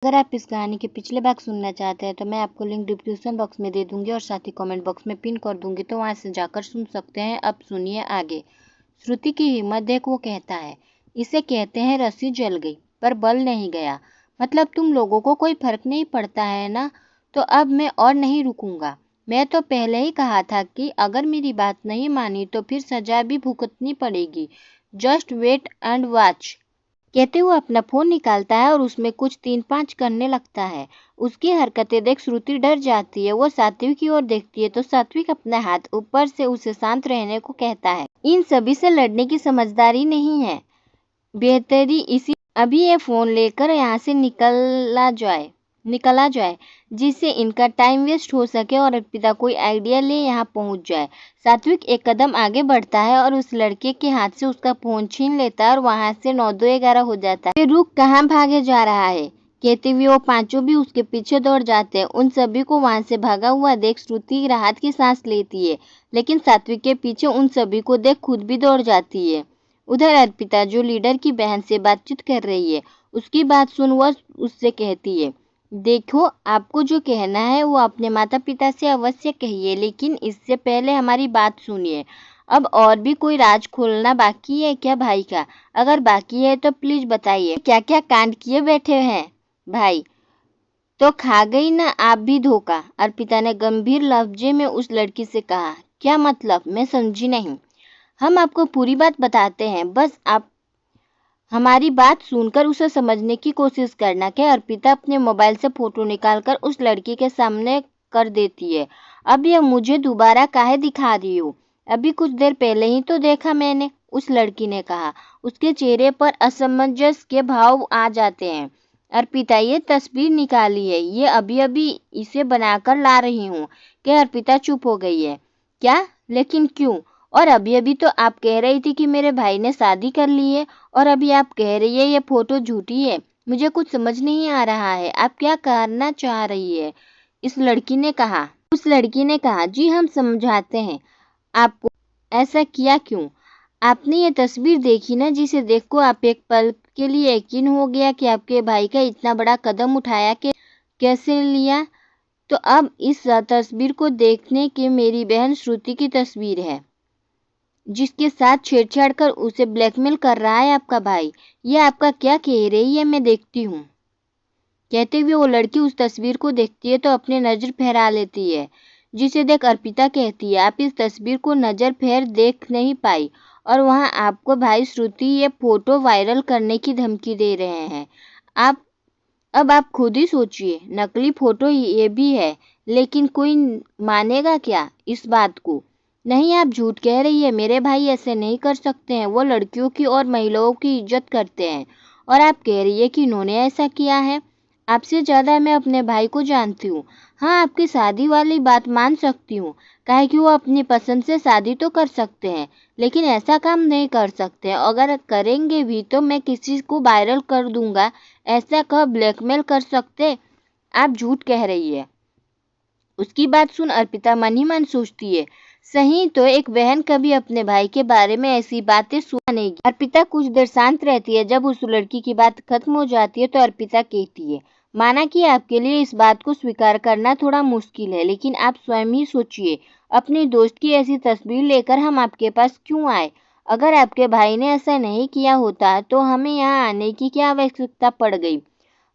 अगर आप इस कहानी के पिछले भाग सुनना चाहते हैं तो मैं आपको लिंक डिस्क्रिप्शन बॉक्स में दे दूंगी और साथ ही कमेंट बॉक्स में पिन कर दूंगी, तो वहां से जाकर सुन सकते हैं। अब सुनिए आगे। श्रुति की हिम्मत देख, वो कहता है, इसे कहते हैं रस्सी जल गई पर बल नहीं गया। मतलब तुम लोगों को कोई फर्क नहीं पड़ता है ना? तो अब मैं और नहीं रुकूंगा। मैं तो पहले ही कहा था कि अगर मेरी बात नहीं मानी तो फिर सजा भी भुगतनी पड़ेगी। Just wait and watch. कहते हुए अपना फोन निकालता है और उसमें कुछ 3-5 करने लगता है। उसकी हरकतें देख श्रुति डर जाती है। वो सात्विक की ओर देखती है तो सात्विक अपना हाथ ऊपर से उसे शांत रहने को कहता है। इन सभी से लड़ने की समझदारी नहीं है, बेहतरी इसी अभी ये फोन लेकर यहाँ से निकला जाए जिससे इनका टाइम वेस्ट हो सके और अर्पिता कोई आइडिया ले यहाँ पहुँच जाए। सात्विक एक कदम आगे बढ़ता है और उस लड़के के हाथ से उसका फोन छीन लेता है और वहाँ से 9-2-11 हो जाता है। रुक, कहाँ भागे जा रहा है? कहते हुए वो पांचों भी उसके पीछे दौड़ जाते हैं। उन सभी को वहां से भागा हुआ देख श्रुति राहत की सांस लेती है, लेकिन सात्विक के पीछे उन सभी को देख खुद भी दौड़ जाती है। उधर अर्पिता जो लीडर की बहन से बातचीत कर रही है, उसकी बात सुन वह उससे कहती है, देखो आपको जो कहना है वो अपने माता पिता से अवश्य कहिए, लेकिन इससे पहले हमारी बात सुनिए। अब और भी कोई राज खोलना बाकी है क्या भाई का? अगर बाकी है तो प्लीज बताइए, क्या क्या कांड किए बैठे हैं भाई? तो खा गई ना आप भी धोखा, अर्पिता ने गंभीर लहजे में उस लड़की से कहा। क्या मतलब? मैं समझी नहीं। हम आपको पूरी बात बताते हैं, बस आप हमारी बात सुनकर उसे समझने की कोशिश करना। क्या अर्पिता अपने मोबाइल से फोटो निकालकर उस लड़की के सामने कर देती है। अब यह मुझे दोबारा काहे दिखा रही हो? अभी कुछ देर पहले ही तो देखा मैंने, उस लड़की ने कहा। उसके चेहरे पर असमंजस के भाव आ जाते हैं। अर्पिता, ये तस्वीर निकाली है, ये अभी अभी इसे बनाकर ला रही हूँ। क्या अर्पिता चुप हो गई है? क्या? लेकिन क्यों? और अभी अभी तो आप कह रही थी कि मेरे भाई ने शादी कर ली है, और अभी आप कह रही है ये फोटो झूठी है। मुझे कुछ समझ नहीं आ रहा है, आप क्या करना चाह रही है? इस लड़की ने कहा। उस लड़की ने कहा, जी हम समझाते हैं आपको। ऐसा किया क्यों? आपने ये तस्वीर देखी ना, जिसे देखो आप एक पल के लिए यकीन हो गया कि आपके भाई का इतना बड़ा कदम उठाया कि कैसे लिया। तो अब इस तस्वीर को देखने के मेरी बहन श्रुति की तस्वीर है, जिसके साथ छेड़छाड़ कर उसे ब्लैकमेल कर रहा है आपका भाई। ये आपका क्या कह रही है, मैं देखती हूँ। कहते हुए वो लड़की उस तस्वीर को देखती है तो अपनी नजर फेरा लेती है, जिसे देख अर्पिता कहती है, आप इस तस्वीर को नजर फेर देख नहीं पाई और वहाँ आपको भाई श्रुति ये फोटो वायरल करने की धमकी दे रहे हैं। अब आप खुद ही सोचिए, नकली फोटो ये भी है, लेकिन कोई मानेगा क्या इस बात को? नहीं, आप झूठ कह रही है, मेरे भाई ऐसे नहीं कर सकते हैं। वो लड़कियों की और महिलाओं की इज्जत करते हैं, और आप कह रही है कि इन्होंने ऐसा किया है। आपसे ज़्यादा मैं अपने भाई को जानती हूँ। हाँ, आपकी शादी वाली बात मान सकती हूँ, काहे कि वो अपनी पसंद से शादी तो कर सकते हैं, लेकिन ऐसा काम नहीं कर सकते। अगर करेंगे भी तो मैं किसी को वायरल कर दूंगा, ऐसा कह ब्लैकमेल कर सकते? आप झूठ कह रही है। उसकी बात सुन अर्पिता मन ही मन सोचती है, सही तो एक बहन कभी अपने भाई के बारे में ऐसी बातें सुनेगी। अर्पिता कुछ देर शांत रहती है। जब उस लड़की की बात खत्म हो जाती है तो अर्पिता कहती है, माना कि आपके लिए इस बात को स्वीकार करना थोड़ा मुश्किल है, लेकिन आप स्वयं ही सोचिए, अपनी दोस्त की ऐसी तस्वीर लेकर हम आपके पास क्यों आए? अगर आपके भाई ने ऐसा नहीं किया होता तो हमें यहाँ आने की क्या आवश्यकता पड़ गई?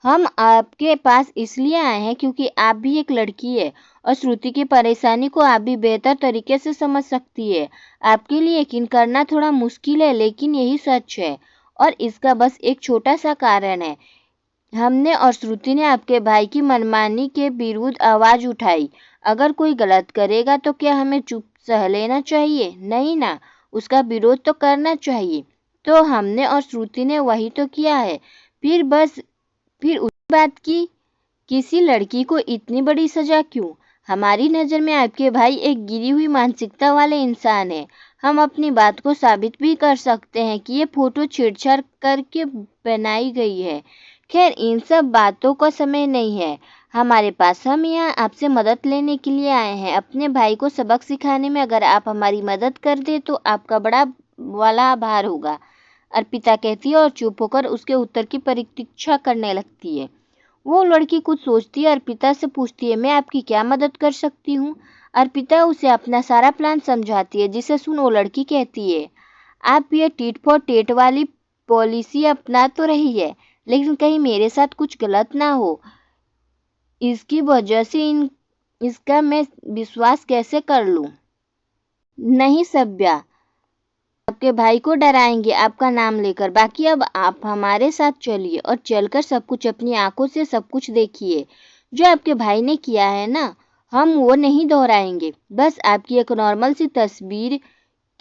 हम आपके पास इसलिए आए हैं क्योंकि आप भी एक लड़की है और श्रुति की परेशानी को आप भी बेहतर तरीके से समझ सकती है। आपके लिए यकीन करना थोड़ा मुश्किल है, लेकिन यही सच है, और इसका बस एक छोटा सा कारण है। हमने और श्रुति ने आपके भाई की मनमानी के विरुद्ध आवाज उठाई। अगर कोई गलत करेगा तो क्या हमें चुप सह लेना चाहिए? नहीं ना, उसका विरोध तो करना चाहिए। तो हमने और श्रुति ने वही तो किया है। फिर उसी बात की किसी लड़की को इतनी बड़ी सजा क्यों? हमारी नज़र में आपके भाई एक गिरी हुई मानसिकता वाले इंसान है। हम अपनी बात को साबित भी कर सकते हैं कि ये फोटो छेड़छाड़ करके बनाई गई है। खैर, इन सब बातों का समय नहीं है हमारे पास। हम यहाँ आपसे मदद लेने के लिए आए हैं, अपने भाई को सबक सिखाने में। अगर आप हमारी मदद कर दे तो आपका बड़ा वाला आभार होगा, अर्पिता कहती है और चुप होकर उसके उत्तर की प्रतीक्षा करने लगती है। वो लड़की कुछ सोचती है, अर्पिता से पूछती है, मैं आपकी क्या मदद कर सकती हूँ। अर्पिता उसे अपना सारा प्लान समझाती है, जिसे सुन वो लड़की कहती है, आप ये टीट फॉर टेट वाली पॉलिसी अपना तो रही है, लेकिन कहीं मेरे साथ कुछ गलत ना हो, इसकी वजह से इसका मैं विश्वास कैसे कर लूं। नहीं सभ्या, आपके भाई को डराएंगे आपका नाम लेकर, बाकी अब आप हमारे साथ चलिए और चलकर सब कुछ अपनी आंखों से सब कुछ देखिए। जो आपके भाई ने किया है ना, हम वो नहीं दोहराएंगे, बस आपकी एक नॉर्मल सी तस्वीर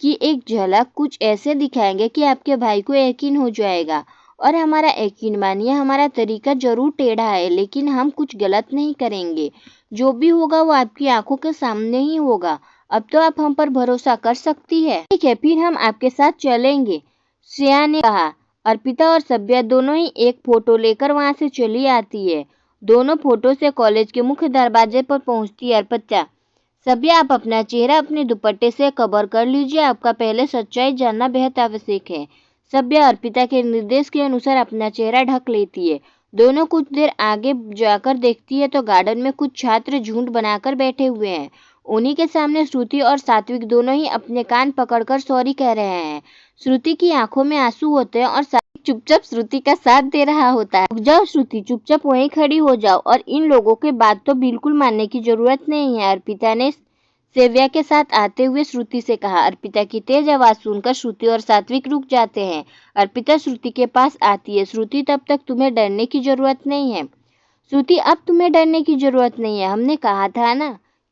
की एक झलक कुछ ऐसे दिखाएंगे कि आपके भाई को यकीन हो जाएगा। और हमारा यकीन मानिए, हमारा तरीका जरूर टेढ़ा है, लेकिन हम कुछ गलत नहीं करेंगे। जो भी होगा वो आपकी आंखों के सामने ही होगा। अब तो आप हम पर भरोसा कर सकती है। ठीक है, फिर हम आपके साथ चलेंगे, श्रेया ने कहा। अर्पिता और सभ्या दोनों ही एक फोटो लेकर वहां से चली आती है। दोनों फोटो से कॉलेज के मुख्य दरवाजे पर पहुंचती है। अर्पिता, सभ्या, आप अपना चेहरा अपने दुपट्टे से कवर कर लीजिए, आपका पहले सच्चाई जानना बेहद आवश्यक है। सभ्या अर्पिता के निर्देश के अनुसार अपना चेहरा ढक लेती है। दोनों कुछ देर आगे जाकर देखती है तो गार्डन में कुछ छात्र झुंड बनाकर बैठे हुए हैं। उन्हीं के सामने श्रुति और सात्विक दोनों ही अपने कान पकड़कर सॉरी कह रहे हैं। श्रुति की आंखों में आंसू होते हैं और सात्विक चुपचाप श्रुति का साथ दे रहा होता है। रुक जाओ श्रुति, चुपचाप वहीं खड़ी हो जाओ और इन लोगों के बात तो बिल्कुल मानने की जरूरत नहीं है, अर्पिता ने सेव्या के साथ आते हुए श्रुति से कहा। अर्पिता की तेज आवाज सुनकर श्रुति और सात्विक रुक जाते हैं। अर्पिता श्रुति के पास आती है। श्रुति, तब तक तुम्हें डरने की जरूरत नहीं है। श्रुति, अब तुम्हें डरने की जरूरत नहीं है। हमने कहा था ना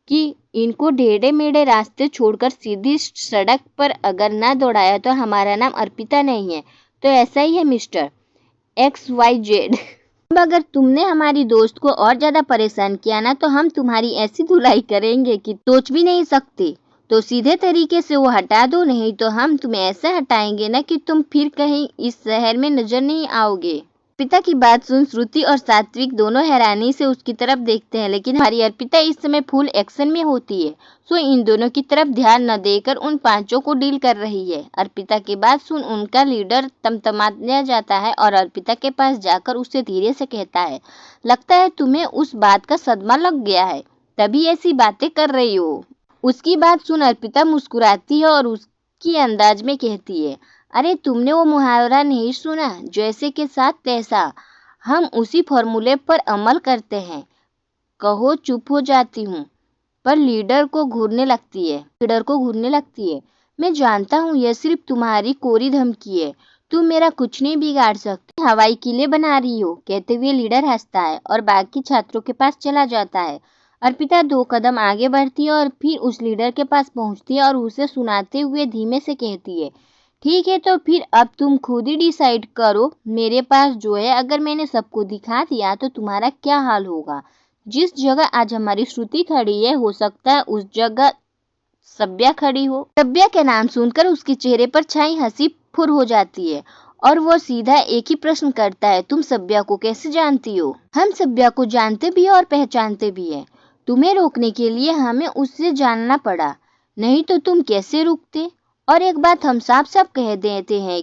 कि इनको टेढ़े मेढ़े रास्ते छोड़कर सीधी सड़क पर अगर ना दौड़ाया तो हमारा नाम अर्पिता नहीं है। तो ऐसा ही है मिस्टर XYZ। अब अगर तुमने हमारी दोस्त को और ज्यादा परेशान किया ना, तो हम तुम्हारी ऐसी धुलाई करेंगे कि सोच भी नहीं सकते। तो सीधे तरीके से वो हटा दो, नहीं तो हम तुम्हें ऐसे हटाएंगे ना कि तुम फिर कहीं इस शहर में नजर नहीं आओगे। अर्पिता की बात सुन श्रुति और सात्विक दोनों हैरानी से उसकी तरफ देखते हैं, लेकिन हमारी अर्पिता इस समय फुल एक्शन में होती है, सो इन दोनों की तरफ ध्यान न देकर उन पांचों को डील कर रही है। अर्पिता की बात सुन उनका लीडर तमतमाने जाता है और अर्पिता के पास जाकर उससे धीरे से कहता है, लगता है तुम्हें उस बात का सदमा लग गया है, तभी ऐसी बातें कर रही हो। उसकी बात सुन अर्पिता मुस्कुराती है और उसकी अंदाज में कहती है, अरे तुमने वो मुहावरा नहीं सुना, जैसे के साथ तैसा। हम उसी फॉर्मूले पर अमल करते हैं। कहो चुप हो जाती हूँ, पर लीडर को घूरने लगती है। मैं जानता हूँ यह सिर्फ तुम्हारी कोरी धमकी है, तुम मेरा कुछ नहीं बिगाड़ सकती, हवाई किले बना रही हो। कहते हुए लीडर हंसता है और बाकी छात्रों के पास चला जाता है। अर्पिता 2 कदम आगे बढ़ती है और फिर उस लीडर के पास पहुंचती है और उसे सुनाते हुए धीमे से कहती है, ठीक है, तो फिर अब तुम खुद ही डिसाइड करो, मेरे पास जो है अगर मैंने सबको दिखा दिया तो तुम्हारा क्या हाल होगा। जिस जगह आज हमारी श्रुति खड़ी है, हो सकता है उस जगह सभ्या खड़ी हो। सभ्या के नाम सुनकर उसके चेहरे पर छाई हंसी फुर हो जाती है और वो सीधा एक ही प्रश्न करता है, तुम सभ्या को कैसे जानती हो। हम सभ्या को जानते भी है और पहचानते भी है। तुम्हें रोकने के लिए हमें उससे जानना पड़ा, नहीं तो तुम कैसे रुकते। और एक बात हम साफ साफ कह देते हैं,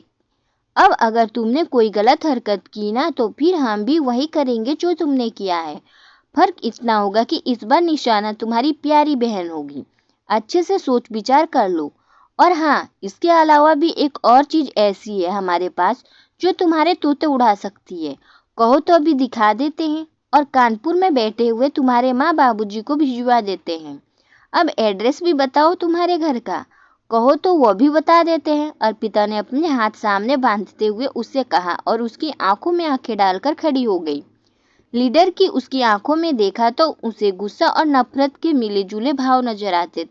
अब अगर तुमने कोई गलत हरकत की ना, तो फिर हम भी वही करेंगे जो तुमने किया है। फर्क इतना होगा कि इस बार निशाना तुम्हारी प्यारी बहन होगी। अच्छे से सोच विचार कर लो। और हाँ, इसके अलावा भी एक और चीज ऐसी है हमारे पास जो तुम्हारे तोते उड़ा सकती है। कहो तो अभी दिखा देते हैं और कानपुर में बैठे हुए तुम्हारे माँ बाबूजी को भिजवा देते हैं। अब एड्रेस भी बताओ तुम्हारे घर का, कहो तो वो भी बता देते हैं। अर्पिता ने अपने हाथ सामने बांधते हुए उससे कहा और उसकी आंखों में आंखें डालकर खड़ी हो गई। लीडर की उसकी आंखों में देखा तो उसे गुस्सा और नफरत के मिले जुले भाव नजर आते।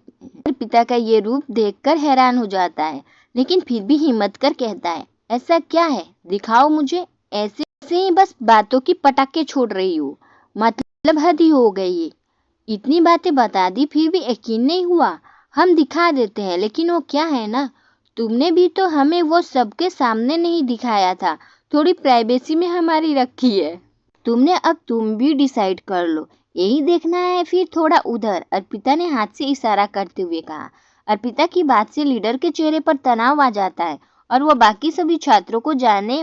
अर्पिता का ये रूप देखकर हैरान हो जाता है, लेकिन फिर भी हिम्मत कर कहता है, ऐसा क्या है, दिखाओ मुझे। ऐसे ही बस बातों की पटाखे छोड़ रही हो, मतलब हद ही हो गई है। इतनी बातें बता दी फिर भी यकीन नहीं हुआ। हम दिखा देते हैं, लेकिन वो क्या है ना, तुमने भी तो हमें वो सबके सामने नहीं दिखाया था, थोड़ी प्राइवेसी में हमारी रखी है तुमने। अब तुम भी डिसाइड कर लो, यही देखना है फिर थोड़ा उधर, अर्पिता ने हाथ से इशारा करते हुए कहा। अर्पिता की बात से लीडर के चेहरे पर तनाव आ जाता है और वो बाकी सभी छात्रों को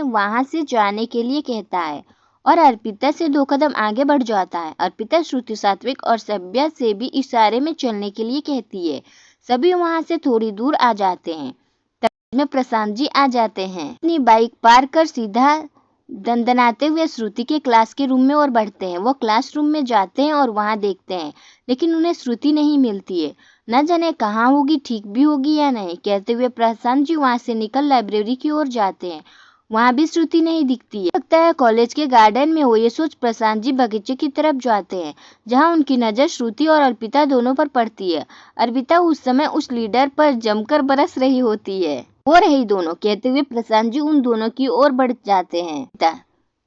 वहां से जाने के लिए कहता है और अर्पिता से 2 कदम आगे बढ़ जाता है। अर्पिता श्रुति, सात्विक और सभ्या से भी इशारे में चलने के लिए कहती है। सभी वहां से थोड़ी दूर आ जाते हैं। तब में प्रशांत जी आ जाते हैं। अपनी बाइक पार कर सीधा दंदनाते हुए श्रुति के क्लास के रूम में और बढ़ते हैं। वो क्लासरूम में जाते हैं और वहां देखते हैं, लेकिन उन्हें श्रुति नहीं मिलती है। न जाने कहाँ होगी, ठीक भी होगी या नहीं। कहते हुए प्रशांत जी वहां से निकल लाइब्रेरी की ओर जाते हैं। वहां भी श्रुति नहीं दिखती है। लगता है कॉलेज के गार्डन में हो। ये सोच प्रशांत जी बगीचे की तरफ जाते हैं, जहां उनकी नजर श्रुति और अर्पिता दोनों पर पड़ती है। अर्पिता उस समय उस लीडर पर जमकर बरस रही होती है। वो रही दोनों। कहते हुए प्रशांत जी उन दोनों की ओर बढ़ जाते हैं।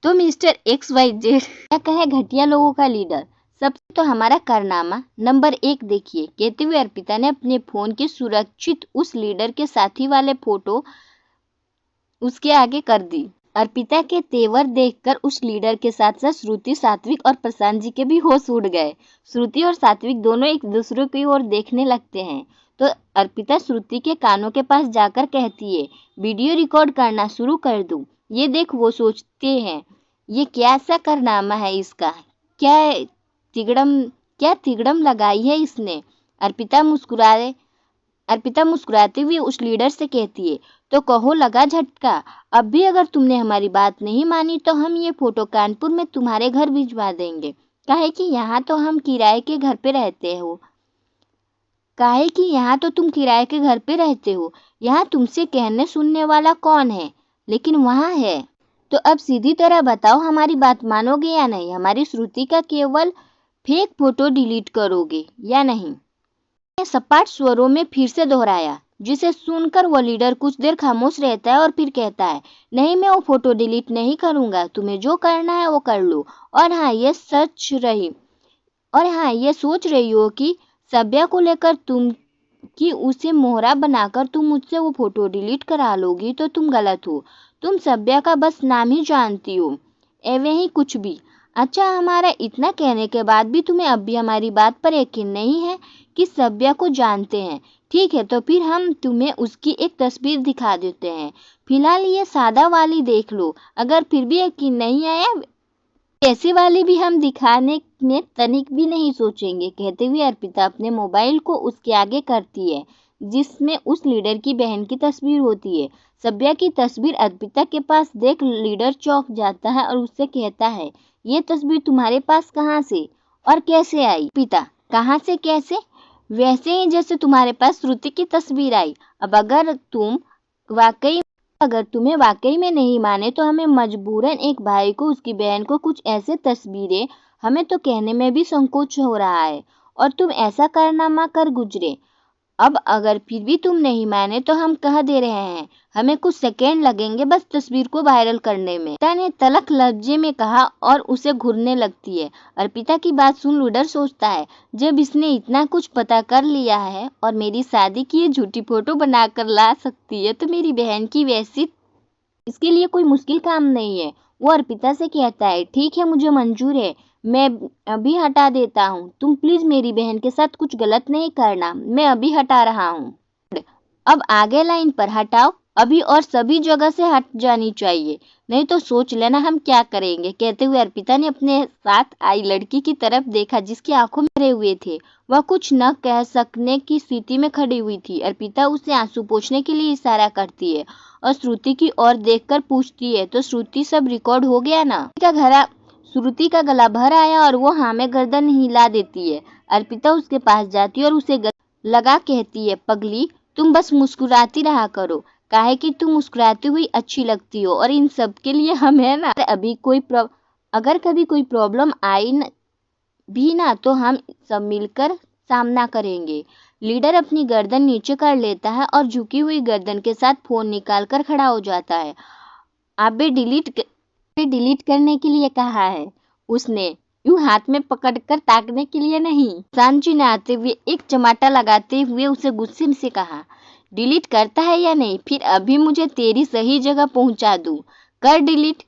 तो मिस्टर XYZ, क्या कहे घटिया लोगों का लीडर। सबसे तो हमारा कारनामा नंबर 1 देखिए। कहते हुए अर्पिता ने अपने फोन के सुरक्षित उस लीडर के साथी वाले फोटो उसके आगे कर दी। अर्पिता के तेवर देखकर उस लीडर के साथ साथ श्रुति, सात्विक और प्रशांत जी के भी होश उड़ गए। श्रुति और सात्विक दोनों एक दूसरे की ओर देखने लगते हैं। तो अर्पिता श्रुति के कानों के पास जाकर कहती है, वीडियो रिकॉर्ड करना शुरू कर दूं। ये देख। वो सोचते हैं, ये क्या सा कारनामा है इसका, क्या तिगड़म लगाई है इसने। अर्पिता मुस्कुराते हुए उस लीडर से कहती है, तो कहो लगा झटका। अब भी अगर तुमने हमारी बात नहीं मानी तो हम ये फोटो कानपुर में तुम्हारे घर भिजवा देंगे। काहे कि यहाँ तो तुम किराए के घर पे रहते हो। यहाँ तुमसे कहने सुनने वाला कौन है, लेकिन वहाँ है। तो अब सीधी तरह बताओ, हमारी बात मानोगे या नहीं। हमारी श्रुति का केवल फेक फोटो डिलीट करोगे या नहीं। सपाट स्वरों में फिर से दोहराया, जिसे सुनकर वो लीडर कुछ देर खामोश रहता है और फिर कहता है, नहीं, मैं वो फोटो डिलीट नहीं करूंगा। तुम्हें जो करना है वो कर लो। और हाँ, ये सोच रही हो कि सभ्या को लेकर उसे मोहरा बनाकर तुम मुझसे वो फोटो डिलीट करा लोगी, तो तुम गलत हो। तुम सभ्या का बस नाम ही जानती हो, एवं ही कुछ भी। अच्छा, हमारा इतना कहने के बाद भी तुम्हें अब भी हमारी बात पर यकीन नहीं है कि सभ्या को जानते हैं। ठीक है, तो फिर हम तुम्हें उसकी एक तस्वीर दिखा देते हैं। फिलहाल ये सादा वाली देख लो। अगर फिर भी यकीन नहीं आया, ऐसी वाली भी हम दिखाने में तनिक भी नहीं सोचेंगे। कहते हुए अर्पिता अपने मोबाइल को उसके आगे करती है, जिसमें उस लीडर की बहन की तस्वीर होती है। सभ्या की तस्वीर अर्पिता के पास देख लीडर चौंक जाता है और उससे कहता है, ये तस्वीर तुम्हारे पास कहाँ से और कैसे आई। पिता, कहाँ से कैसे? वैसे ही जैसे तुम्हारे पास श्रुति की तस्वीर आई। अब अगर तुम्हें वाकई में नहीं माने तो हमें मजबूरन एक भाई को, उसकी बहन को कुछ ऐसे तस्वीरें, हमें तो कहने में भी संकोच हो रहा है, और तुम ऐसा कारनामा कर गुजरे। अब अगर फिर भी तुम नहीं माने तो हम कह दे रहे हैं, हमें कुछ सेकेंड लगेंगे बस तस्वीर को वायरल करने में। पिता ने तलख लफ्जे में कहा और उसे घूरने लगती है। अर्पिता की बात सुन लीडर सोचता है, जब इसने इतना कुछ पता कर लिया है और मेरी शादी की ये झूठी फोटो बनाकर ला सकती है, तो मेरी बहन की वैसी, इसके लिए कोई मुश्किल काम नहीं है। वो अर्पिता से कहता है, ठीक है, मुझे मंजूर है, मैं अभी हटा देता हूँ। तुम प्लीज मेरी बहन के साथ कुछ गलत नहीं करना, मैं अभी हटा रहा हूँ। अब आगे लाइन पर हटाओ अभी, और सभी जगह से हट जानी चाहिए, नहीं तो सोच लेना हम क्या करेंगे। कहते हुए अर्पिता ने अपने साथ आई लड़की की तरफ देखा, जिसकी आंखों में भरे हुए थे। वह कुछ न कह सकने की स्थिति में खड़ी हुई थी। अर्पिता उसे आंसू पोंछने के लिए इशारा करती है और श्रुति की ओर देखकर पूछती है, तो श्रुति, सब रिकॉर्ड हो गया ना? श्रुति का गला भर आया और वो हाँ में गर्दन हिला देती है। अर्पिता उसके पास जाती है और उसे लगा कहती है, पगली, तुम बस मुस्कुराती रहा करो, काहे कि तुम मुस्कुराती हुई अच्छी लगती हो, और इन सब के लिए हम है ना। अगर कभी कोई प्रॉब्लम आई भी ना, तो हम सब मिलकर सामना करेंगे। लीडर अपनी गर्दन नीचे कर लेता है और झुकी हुई गर्दन के साथ फोन निकालकर खड़ा हो जाता है। अबे डिलीट करने के लिए कहा है उसने, यूं हाथ में पकड़कर ताकने के लिए नहीं। सांची ने आते हुए एक चमाटा लगाते हुए उसे गुस्से से कहा, डिलीट करता है या नहीं, फिर अभी मुझे तेरी सही जगह पहुंचा दूं। कर डिलीट।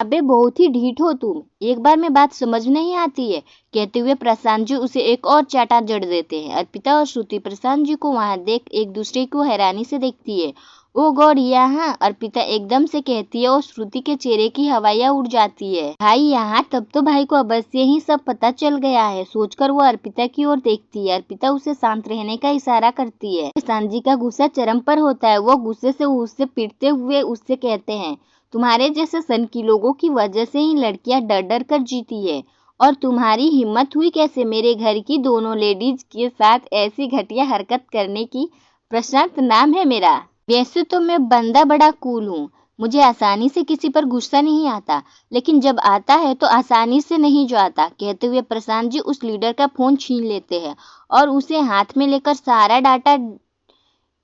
अबे बहुत ही ढीठ हो तुम, एक बार में बात समझ नहीं आती है। कहते हुए प्रशांत जी उसे एक और चाटा जड़ देते हैं। अर्पिता और श्रुति प्रशांत जी को वहां देख एक दूसरे को हैरानी से देखती है। ओ गॉड, यहाँ! अर्पिता एकदम से कहती है और श्रुति के चेहरे की हवाइयाँ उड़ जाती है। भाई यहाँ! तब तो भाई को अवश्य ही सब पता चल गया है, सोचकर वो अर्पिता की ओर देखती है। अर्पिता उसे शांत रहने का इशारा करती है। प्रशांत जी का गुस्सा चरम पर होता है। वो गुस्से से उससे पीटते हुए उससे कहते हैं, तुम्हारे जैसे सनकी लोगों की वजह से ही लड़कियां डर डर कर जीती है, और तुम्हारी हिम्मत हुई कैसे मेरे घर की दोनों लेडीज के साथ ऐसी घटिया हरकत करने की? प्रशांत नाम है मेरा। वैसे तो मैं बंदा बड़ा कूल हूँ, मुझे आसानी से किसी पर गुस्सा नहीं आता, लेकिन जब आता है तो आसानी से नहीं जाता। कहते हुए प्रशांत जी उस लीडर का फोन छीन लेते हैं और उसे हाथ में लेकर सारा डाटा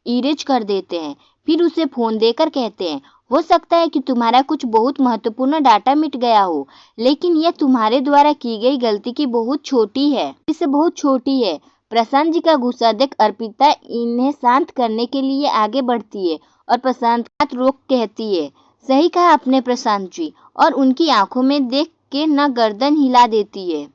इरेज कर देते हैं। फिर उसे फोन देकर कहते हैं, हो सकता है कि तुम्हारा कुछ बहुत महत्वपूर्ण डाटा मिट गया हो, लेकिन यह तुम्हारे द्वारा की गई गलती की बहुत छोटी है, इससे बहुत छोटी है। प्रशांत जी का गुस्सा देख अर्पिता इन्हें शांत करने के लिए आगे बढ़ती है और प्रशांत हाथ रोक कहती है, सही कहा आपने प्रशांत जी, और उनकी आंखों में देख के न गर्दन हिला देती है।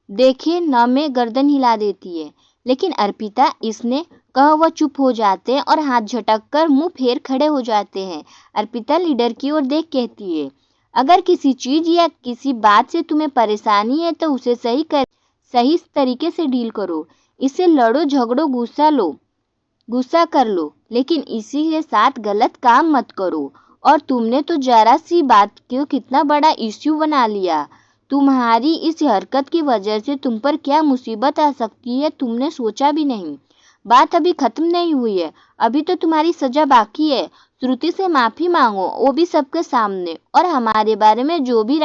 देखे न में गर्दन हिला देती है। लेकिन अर्पिता इसने कहा वह चुप हो जाते हैं और हाथ झटक कर मुंह फेर खड़े हो जाते हैं। अर्पिता लीडर की ओर देख कहती है, अगर किसी चीज या किसी बात से तुम्हें परेशानी है तो उसे सही तरीके से डील करो। इससे लड़ो झगड़ो गुस्सा कर लो, लेकिन इसी के साथ गलत काम मत करो। और तुमने तो जरा सी बात को कितना बड़ा इश्यू बना लिया। तुम्हारी इस हरकत की वजह से तुम पर क्या मुसीबत आ सकती है तुमने सोचा भी नहीं। बात अभी खत्म नहीं हुई है, अभी तो तुम्हारी सजा बाकी है। श्रुति से माफी मांगो, वो भी सबके सामने, और हमारे बारे में जो भी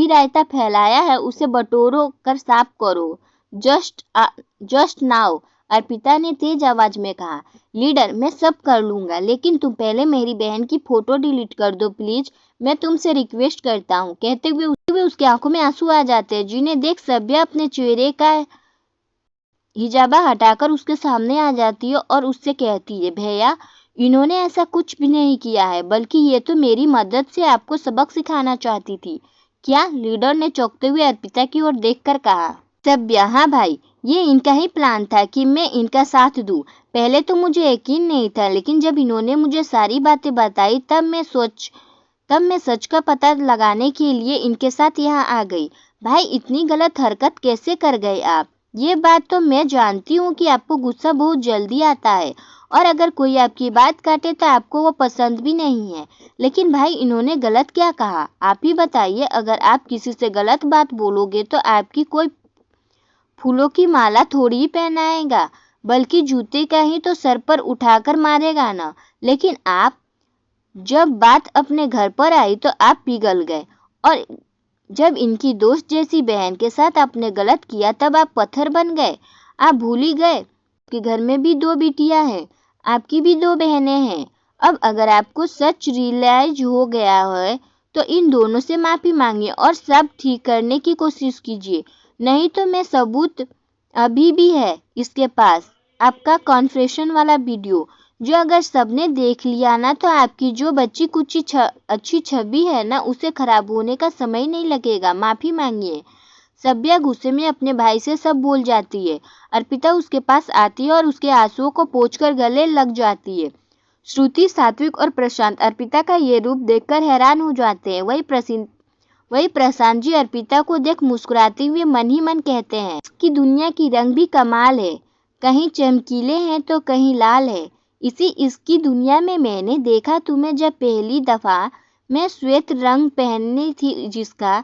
रायता फैलाया है उसे बटोरो कर साफ करो। जस्ट नाउ, अर्पिता ने तेज आवाज में कहा। लीडर, मैं सब कर लूंगा, लेकिन तुम पहले मेरी बहन की फोटो डिलीट कर दो प्लीज, मैं तुमसे रिक्वेस्ट करता हूँ। कहते हुए उसकी आंखों में आंसू आ जाते हैं, जिन्हें देख सभ्या अपने चेहरे का हिजाबा हटाकर उसके सामने आ जाती है और उससे कहती है, भैया इन्होंने ऐसा कुछ भी नहीं किया है, बल्कि ये तो मेरी मदद से आपको सबक सिखाना चाहती थी। क्या? लीडर ने चौंकते हुए अर्पिता की ओर देखकर कहा। सभ्या, हाँ भाई, ये इनका ही प्लान था कि मैं इनका साथ दूं। पहले तो मुझे यकीन नहीं था, लेकिन जब इन्होंने मुझे सारी बातें बताई तब मैं सच का पता लगाने के लिए इनके साथ यहाँ आ गई। भाई, इतनी गलत हरकत कैसे कर गए आप? ये बात तो मैं जानती हूँ कि आपको गुस्सा बहुत जल्दी आता है, और अगर कोई आपकी बात काटे तो आपको वो पसंद भी नहीं है, लेकिन भाई इन्होंने गलत क्या कहा? आप ही बताइए। अगर आप किसी से गलत बात बोलोगे तो आपकी कोई फूलों की माला थोड़ी ही पहनाएगा, बल्कि जूते का ही तो सर पर उठाकर मारेगा ना। लेकिन आप, जब बात अपने घर पर आई तो आप पिघल गए, और जब इनकी दोस्त जैसी बहन के साथ आपने गलत किया तब आप पत्थर बन गए। आप भूल ही गए कि घर में भी 2 बिटियां हैं, आपकी भी 2 बहनें हैं। अब अगर आपको सच रियलाइज हो गया है तो इन दोनों से माफी मांगिए और सब ठीक करने की कोशिश कीजिए, नहीं तो मैं सबूत अभी भी है इसके पास, आपका कॉन्फ्रेशन वाला वीडियो, जो अगर सबने देख लिया ना तो आपकी जो बच्ची कुछ अच्छी छवि है ना, उसे खराब होने का समय नहीं लगेगा। माफी मांगिए। सभ्या गुस्से में अपने भाई से सब बोल जाती है। अर्पिता उसके पास आती है और उसके आंसुओं को पोंछकर गले लग जाती है। श्रुति, सात्विक और प्रशांत अर्पिता का ये रूप देखकर हैरान हो जाते हैं। वही प्रशांत जी अर्पिता को देख मुस्कुराते हुए मन ही मन कहते हैं, इसकी दुनिया की रंग भी कमाल है, कहीं चमकीले हैं तो कहीं लाल है। इसकी दुनिया में मैंने देखा तुम्हें जब पहली दफा मैं श्वेत रंग पहननी थी जिसका,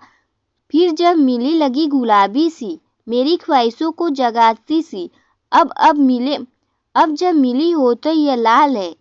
फिर जब मिली लगी गुलाबी सी, मेरी ख्वाहिशों को जगाती सी। अब जब मिली हो तो यह लाल है,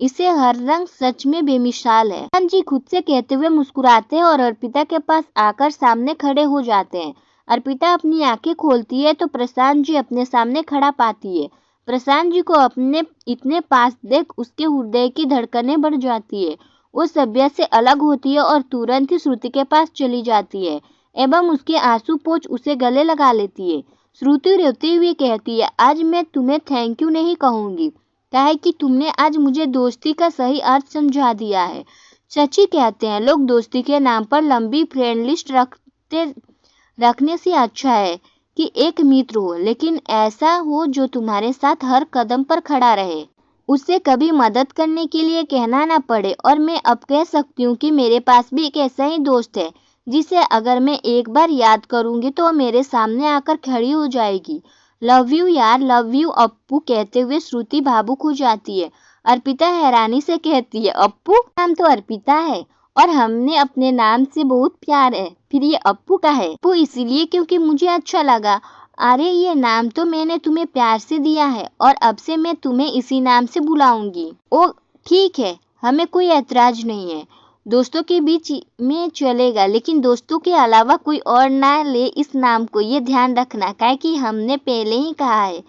इसे हर रंग सच में बेमिसाल है। प्रशांत जी खुद से कहते हुए मुस्कुराते हैं और अर्पिता के पास आकर सामने खड़े हो जाते हैं। अर्पिता अपनी आंखें खोलती है तो प्रशांत जी अपने सामने खड़ा पाती है। प्रशांत जी को अपने इतने पास देख उसके हृदय की धड़कनें बढ़ जाती है। वो सभ्या से अलग होती है और तुरंत ही श्रुति के पास चली जाती है एवं उसके आंसू पोंछ उसे गले लगा लेती है। श्रुति रोते हुए कहती है, आज मैं तुम्हें थैंक यू नहीं कहूंगी, काहे कि तुमने आज मुझे दोस्ती का सही अर्थ समझा दिया है। सच ही कहते हैं लोग, दोस्ती के नाम पर लंबी फ्रेंड लिस्ट रखने से अच्छा है कि एक मित्र हो, लेकिन ऐसा हो जो तुम्हारे साथ हर कदम पर खड़ा रहे, उसे कभी मदद करने के लिए कहना ना पड़े। और मैं अब कह सकती हूँ कि मेरे पास भी एक ऐसा ही दोस्त है जिसे अगर मैं एक बार याद करूँगी तो वो मेरे सामने आकर खड़ी हो जाएगी। लव यू यार, लव यू अप्पू कहते हुए श्रुति भावुक हो जाती है। अर्पिता हैरानी से कहती है, अप्पू? नाम तो अर्पिता है और हमने अपने नाम से बहुत प्यार है, फिर ये अप्पू का है? अप्पू इसीलिए क्योंकि मुझे अच्छा लगा। अरे ये नाम तो मैंने तुम्हें प्यार से दिया है और अब से मैं तुम्हें इसी नाम से बुलाऊंगी। ओ ठीक है, हमें कोई ऐतराज नहीं है। दोस्तों के बीच में चलेगा, लेकिन दोस्तों के अलावा कोई और ना ले इस नाम को, ये ध्यान रखना, काहे कि हमने पहले ही कहा है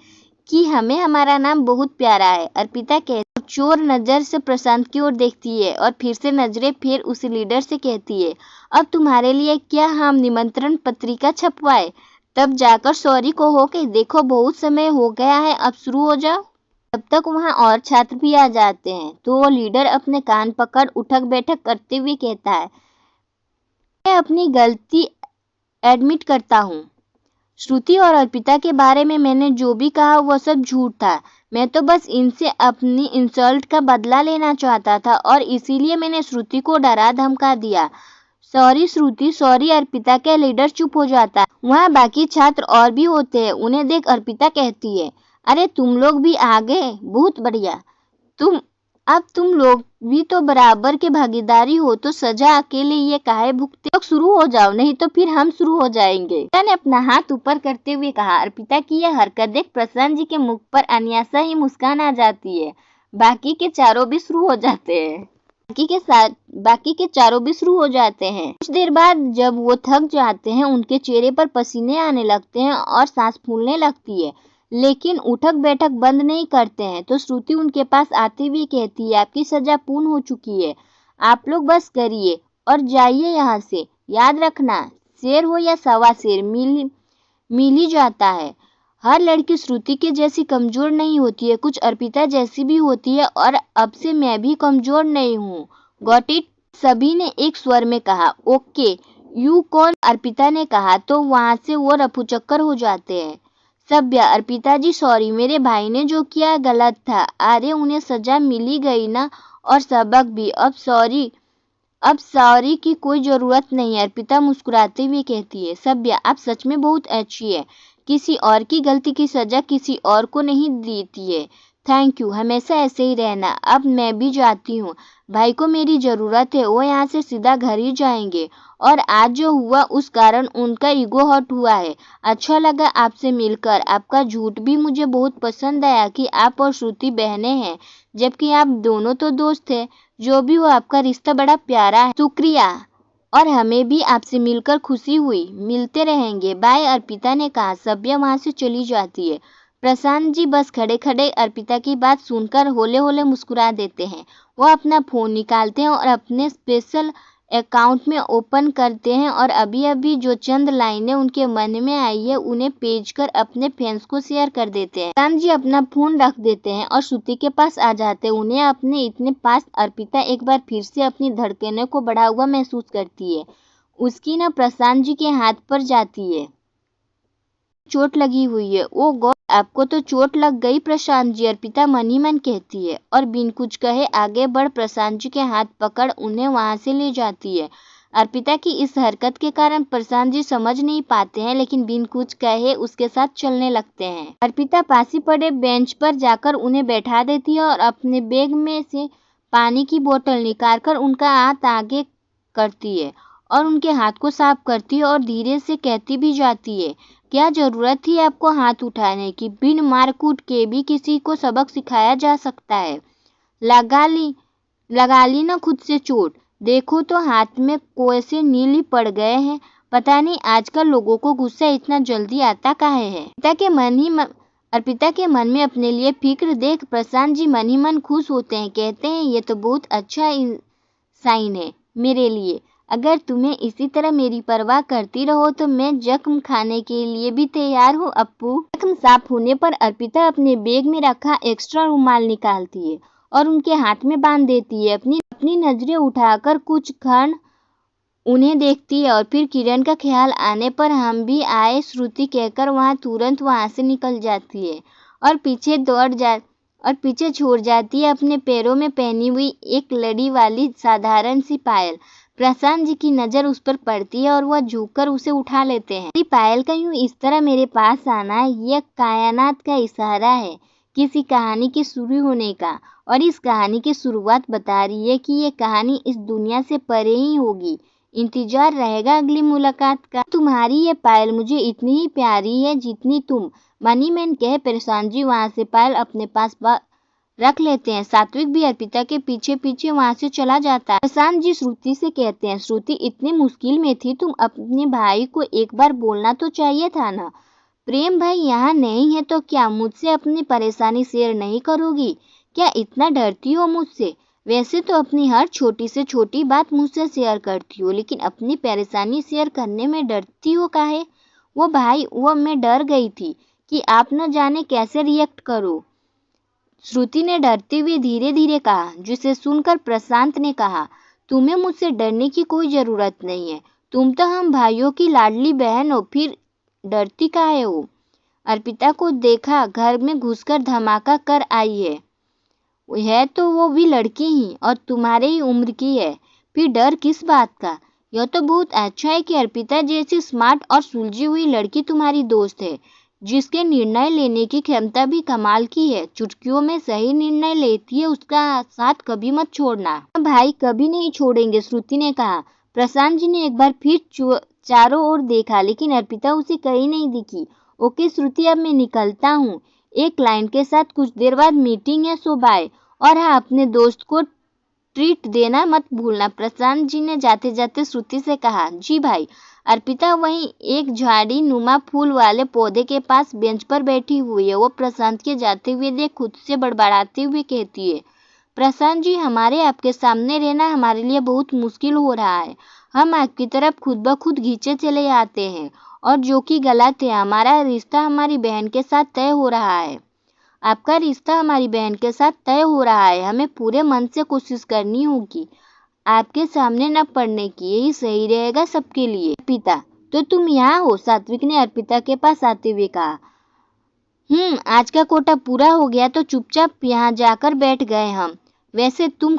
कि हमें हमारा नाम बहुत प्यारा है। अर्पिता कहती, चोर नजर से प्रशांत की ओर देखती है और फिर से नजरें फिर उस लीडर से कहती है, अब तुम्हारे लिए क्या हम निमंत्रण पत्रिका छपवाए? तब जाकर सॉरी कहो कि देखो बहुत समय हो गया है, अब शुरू हो जाओ। तब तक वहां और छात्र भी आ जाते हैं तो वो लीडर अपने कान पकड़ उठक बैठक करते हुए कहता है, मैं अपनी गलती एडमिट करता हूँ। श्रुति और अर्पिता के बारे में मैंने जो भी कहा वह सब झूठ था। मैं तो बस इनसे अपनी इंसल्ट का बदला लेना चाहता था और इसीलिए मैंने श्रुति को डरा धमका दिया। सॉरी श्रुति, सॉरी अर्पिता। के लीडर चुप हो जाता है। वहाँ बाकी छात्र और भी होते हैं। उन्हें देख अर्पिता कहती है, अरे तुम लोग भी आ गए, बहुत बढ़िया। अब तुम लोग भी तो बराबर के भागीदारी हो, तो सजा अकेले ये काहे भुगते? लोग शुरू हो जाओ, नहीं तो फिर हम शुरू हो जाएंगे। अर्पिता ने अपना हाथ ऊपर करते हुए कहा। अर्पिता की यह हरकत देख प्रशांत जी के मुख पर अन्यासा ही मुस्कान आ जाती है। बाकी के चारों भी शुरू हो जाते हैं। कुछ देर बाद जब वो थक जाते हैं, उनके चेहरे पर पसीने आने लगते हैं और सांस फूलने लगती है, लेकिन उठक बैठक बंद नहीं करते हैं। तो श्रुति उनके पास आती हुई कहती है, आपकी सजा पूर्ण हो चुकी है, आप लोग बस करिए और जाइए यहाँ से। याद रखना, शेर हो या सवा शेर, मिल ही जाता है। हर लड़की श्रुति के जैसी कमजोर नहीं होती है, कुछ अर्पिता जैसी भी होती है और अब से मैं भी कमजोर नहीं हूँ। Got it? सभी ने एक स्वर में कहा। ओके, यू कौन? अर्पिता ने कहा। तो वहां से वो रफूचक्कर हो जाते हैं। सभ्य, अर्पिता जी सॉरी, मेरे भाई ने जो किया गलत था। अरे उन्हें सजा मिली गई ना, और सबक भी। अब सॉरी की कोई जरूरत नहीं है, अर्पिता मुस्कुराते हुए कहती है। सभ्य, आप सच में बहुत अच्छी है, किसी और की गलती की सजा किसी और को नहीं देती है। थैंक यू, हमेशा ऐसे ही रहना। अब मैं भी जाती हूँ, भाई को मेरी जरूरत है। वो यहाँ से सीधा घर ही जाएंगे और आज जो हुआ उस कारण उनका ईगो हर्ट हुआ है। अच्छा लगा आपसे मिलकर। आपका झूठ भी मुझे बहुत पसंद आया कि आप और श्रुति बहनें हैं, जबकि आप दोनों तो दोस्त हैं। जो भी हो, आपका रिश्ता बड़ा प्यारा है। शुक्रिया, और हमें भी आपसे मिलकर खुशी हुई। मिलते रहेंगे, बाय, अर्पिता ने कहा। सभ्य वहां से चली जाती है। प्रशांत जी बस खड़े खड़े अर्पिता की बात सुनकर होले होले मुस्कुरा देते हैं। वो अपना फोन निकालते हैं और अपने स्पेशल अकाउंट में ओपन करते हैं और अभी अभी जो चंद लाइनें उनके मन में आई है उन्हें पेज कर अपने फ्रेंड्स को शेयर कर देते हैं। प्रशांत जी अपना फोन रख देते हैं और श्रुति के पास आ जाते हैं। उन्हें अपने इतने पास अर्पिता एक बार फिर से अपनी धड़कनों को बढ़ा हुआ महसूस करती है। उसकी न प्रशांत जी के हाथ पर जाती है। चोट लगी हुई है। ओ गॉड, आपको तो चोट लग गई प्रशांत जी, अर्पिता मन ही मन कहती है और बिन कुछ कहे आगे बढ़ प्रशांत जी के हाथ पकड़ उन्हें वहां से ले जाती है। अर्पिता की इस हरकत के कारण प्रशांत जी समझ नहीं पाते हैं, लेकिन बिन कुछ कहे उसके साथ चलने लगते हैं। अर्पिता पास ही पड़े बेंच पर जाकर उन्हें बैठा देती है और अपने बैग में से पानी की बोतल निकालकर उनका हाथ आगे करती है और उनके हाथ को साफ करती है और धीरे से कहती भी जाती है, क्या जरूरत थी आपको हाथ उठाने की? बिन मारकूट के भी किसी को सबक सिखाया जा सकता है। लगा ली ना खुद से चोट। देखो तो हाथ में कैसे नीली पड़ गए हैं। पता नहीं आजकल लोगों को गुस्सा इतना जल्दी आता काहे है। अर्पिता के मन में अपने लिए फिक्र देख प्रशांत जी मन ही मन खुश होते हैं। कहते हैं, ये तो बहुत अच्छा साइन है मेरे लिए। अगर तुम्हें इसी तरह मेरी परवाह करती रहो तो मैं जख्म खाने के लिए भी तैयार हूँ अप्पू। जख्म साफ होने पर अर्पिता अपने बैग में रखा एक्स्ट्रा रुमाल निकालती है और उनके हाथ में बांध देती है। अपनी नजरें उठाकर कुछ क्षण उन्हें देखती है और फिर किरण का ख्याल आने पर हम भी आए श्रुति कहकर तुरंत वहां से निकल जाती है और पीछे छोड़ जाती है अपने पैरों में पहनी हुई एक लड़ी वाली साधारण सी पायल। प्रशांत जी की नजर उस पर पड़ती है और वह झुककर उसे उठा लेते हैं। पायल का यूं इस तरह मेरे पास आना यह कायनात का इशारा है किसी कहानी के शुरू होने का, और इस कहानी की शुरुआत बता रही है कि ये कहानी इस दुनिया से परे ही होगी। इंतजार रहेगा अगली मुलाकात का। तुम्हारी ये पायल मुझे इतनी ही प्यारी है जितनी तुम। मनी मैन कहे प्रशांत जी वहां से पायल अपने पास रख लेते हैं। सात्विक भी अर्पिता के पीछे पीछे वहां से चला जाता है। प्रशांत जी श्रुति से कहते हैं, श्रुति इतनी मुश्किल में थी, तुम अपने भाई को एक बार बोलना तो चाहिए था ना। प्रेम भाई यहाँ नहीं है तो क्या मुझसे अपनी परेशानी शेयर नहीं करोगी? क्या इतना डरती हो मुझसे? वैसे तो अपनी हर छोटी से छोटी बात मुझसे शेयर करती हो, लेकिन अपनी परेशानी शेयर करने में डरती हो काहे? वो मैं डर गई थी कि आप न जाने कैसे रिएक्ट करो। श्रुति ने डरते हुए धीरे धीरे कहा, जिसे सुनकर प्रशांत ने कहा, तुम्हें मुझसे डरने की कोई जरूरत नहीं है। तुम तो हम भाइयों की लाडली बहन हो, फिर डरती काहे हो? अर्पिता को देखा घर में घुसकर धमाका कर आई है तो वो भी लड़की ही और तुम्हारे ही उम्र की है, फिर डर किस बात का? यह तो बहुत अच्छा है कि अर्पिता जैसी स्मार्ट और सुलझी हुई लड़की तुम्हारी दोस्त है, जिसके निर्णय लेने की क्षमता भी कमाल की है। चुटकियों में सही निर्णय लेती है, उसका साथ कभी मत छोड़ना। भाई कभी नहीं छोड़ेंगे, श्रुति ने कहा। प्रशांत जी ने एक बार फिर चारों ओर देखा, लेकिन अर्पिता उसे कहीं नहीं दिखी। ओके श्रुति, अब मैं निकलता हूँ, एक क्लाइंट के साथ कुछ देर बाद मीटिंग है, सो बाय। और हाँ, अपने दोस्त को ट्रीट देना मत भूलना, प्रशांत जी ने जाते जाते श्रुति से कहा। जी भाई। अर्पिता वहीं एक झाड़ी नुमा फूल वाले पौधे के पास बेंच पर बैठी हुई है। वो प्रशांत के जाते हुए देख खुद से बड़बड़ाते हुए कहती है, प्रशांत जी हमारे आपके सामने रहना हमारे लिए बहुत मुश्किल हो रहा है। हम आपकी तरफ खुद ब खुद खींचे चले आते हैं, और जो कि गलत है। हमारा रिश्ता हमारी बहन के साथ तय हो रहा है। आपका रिश्ता हमारी बहन के साथ तय हो रहा है। हमें पूरे मन से कोशिश करनी होगी आपके सामने न पड़ने की, यही सही रहेगा सबके लिए। पिता, तो तुम यहाँ हो? सात्विक ने अर्पिता के पास आते हुए कहा। आज का कोटा पूरा हो गया तो चुपचाप यहाँ जाकर बैठ गए हम। वैसे तुम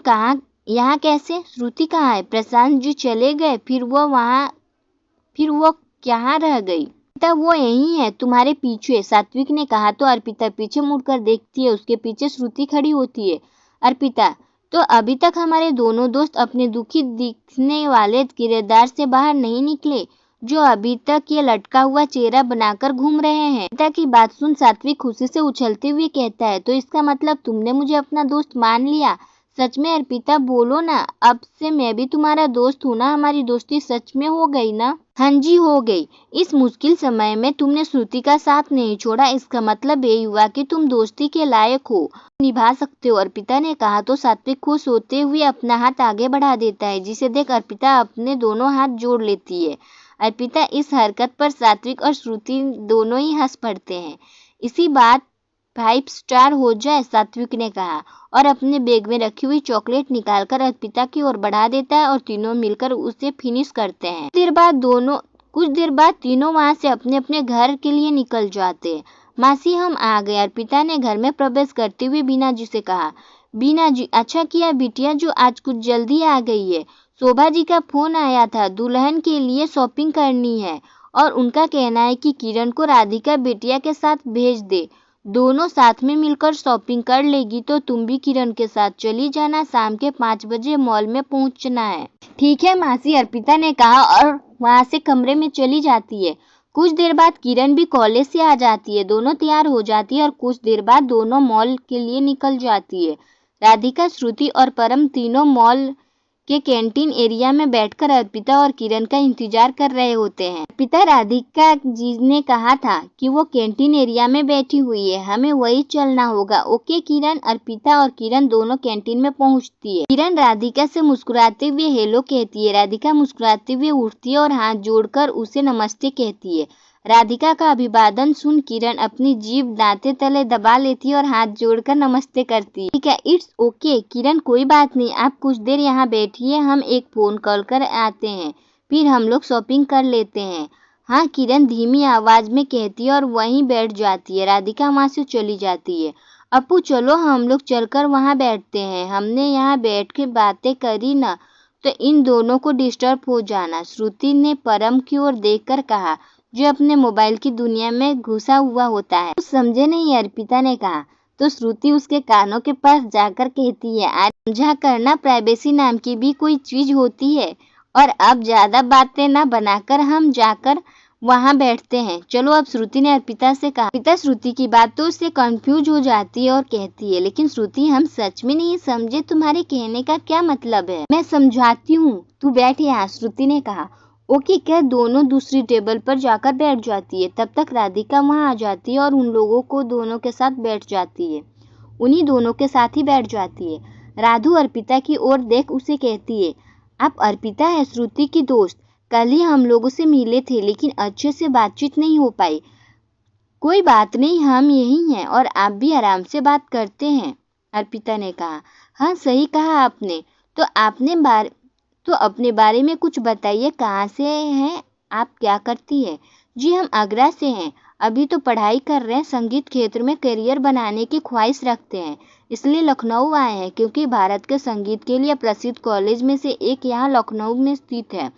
यहाँ कैसे? श्रुति कहाँ है? प्रशांत जी चले गए, फिर वो कहाँ रह गई? वो यही है, तुम्हारे पीछे, सात्विक ने कहा तो अर्पिता पीछे मुड़कर देखती है। उसके पीछे श्रुति खड़ी होती है। अर्पिता, तो अभी तक हमारे दोनों दोस्त अपने दुखी दिखने वाले किरदार से बाहर नहीं निकले, जो अभी तक ये लटका हुआ चेहरा बनाकर घूम रहे हैं। अर्पिता की बात सुन सात्विक खुशी से उछलते हुए कहता है, तो इसका मतलब तुमने मुझे अपना दोस्त मान लिया? सच में अर्पिता, बोलो ना, अब से मैं भी तुम्हारा दोस्त हूँ ना? हमारी दोस्ती सच में हो गई ना? हाँ जी, हो गई। इस मुश्किल समय में तुमने श्रुति का साथ नहीं छोड़ा, इसका मतलब ये हुआ कि तुम दोस्ती के लायक हो, निभा सकते हो। अर्पिता ने कहा तो सात्विक खुश होते हुए अपना हाथ आगे बढ़ा देता है, जिसे देख अर्पिता अपने दोनों हाथ जोड़ लेती है। अर्पिता इस हरकत पर सात्विक और श्रुति दोनों ही हंस पड़ते हैं। इसी बात 5 स्टार हो जाए, सात्विक ने कहा, और अपने बैग में रखी हुई चॉकलेट निकालकर अर्पिता की ओर बढ़ा देता है और तीनों मिलकर उसे फिनिश करते हैं। कुछ देर बाद तीनों वहां से अपने अपने घर के लिए निकल जाते हैं। मासी, हम आ गए, अर्पिता ने घर में प्रवेश करते हुए बीना जी से कहा। बीना जी, अच्छा किया बिटिया जो आज कुछ जल्दी आ गई है। शोभा जी का फोन आया था, दुल्हन के लिए शॉपिंग करनी है और उनका कहना है कि किरण को राधिका बिटिया के साथ भेज दे। दोनों साथ में मिलकर शॉपिंग कर लेगी तो तुम भी किरण के साथ चली जाना। शाम के 5 बजे मॉल में पहुंचना है। ठीक है मासी, अर्पिता ने कहा और वहां से कमरे में चली जाती है। कुछ देर बाद किरण भी कॉलेज से आ जाती है। दोनों तैयार हो जाती है और कुछ देर बाद दोनों मॉल के लिए निकल जाती है। राधिका, श्रुति और परम तीनों मॉल के कैंटीन एरिया में बैठकर अर्पिता और किरण का इंतजार कर रहे होते हैं। अर्पिता, राधिका जी ने कहा था कि वो कैंटीन एरिया में बैठी हुई है, हमें वही चलना होगा। ओके किरण। अर्पिता और किरण दोनों कैंटीन में पहुंचती है। किरण राधिका से मुस्कुराते हुए हेलो कहती है। राधिका मुस्कुराते हुए उठती है और हाथ जोड़कर उसे नमस्ते कहती है। राधिका का अभिवादन सुन किरण अपनी जीभ दांते तले दबा लेती है और हाथ जोड़कर नमस्ते करती है। ठीक है, इट्स ओके किरण, कोई बात नहीं, आप कुछ देर यहाँ बैठिए, हम एक फोन कॉल कर आते हैं, फिर हम लोग शॉपिंग कर लेते हैं। हाँ, किरण धीमी आवाज में कहती है और वहीं बैठ जाती है। राधिका वहां से चली जाती है। अपू चलो हम लोग चलकर वहां बैठते हैं, हमने यहाँ बैठ के बातें करी ना तो इन दोनों को डिस्टर्ब हो जाना। श्रुति ने परम की ओर देखकर कहा, जो अपने मोबाइल की दुनिया में घुसा हुआ होता है। कुछ समझे नहीं, अर्पिता ने कहा। तो श्रुति उसके कानों के पास जाकर कहती है, आज समझा करना, प्राइवेसी नाम की भी कोई चीज होती है। और अब ज्यादा बातें ना बनाकर हम जाकर वहां बैठते हैं। चलो अब, श्रुति ने अर्पिता से कहा। अर्पिता श्रुति की बातों से कंफ्यूज हो जाती है और कहती है, लेकिन श्रुति हम सच में नहीं समझे, तुम्हारे कहने का क्या मतलब है? मैं समझाती हूँ, तू बैठ यहाँ, श्रुति ने कहा। ओके कह दोनों दूसरी टेबल पर जाकर बैठ जाती है। तब तक राधिका वहां आ जाती है और उन लोगों को दोनों के साथ बैठ जाती है। उन्हीं दोनों के साथ ही बैठ जाती है। राधु अर्पिता की ओर देख उसे कहती है, आप अर्पिता है, श्रुति की दोस्त। कल ही हम लोगों से मिले थे लेकिन अच्छे से बातचीत नहीं हो पाई। कोई बात नहीं, हम यही हैं और आप भी आराम से बात करते हैं, अर्पिता ने कहा। हाँ सही कहा आपने। तो अपने बारे में कुछ बताइए, कहाँ से हैं आप, क्या करती है? जी हम आगरा से हैं, अभी तो पढ़ाई कर रहे हैं, संगीत क्षेत्र में करियर बनाने की ख्वाहिश रखते हैं, इसलिए लखनऊ आए हैं क्योंकि भारत के संगीत के लिए प्रसिद्ध कॉलेज में से एक यहाँ लखनऊ में स्थित है,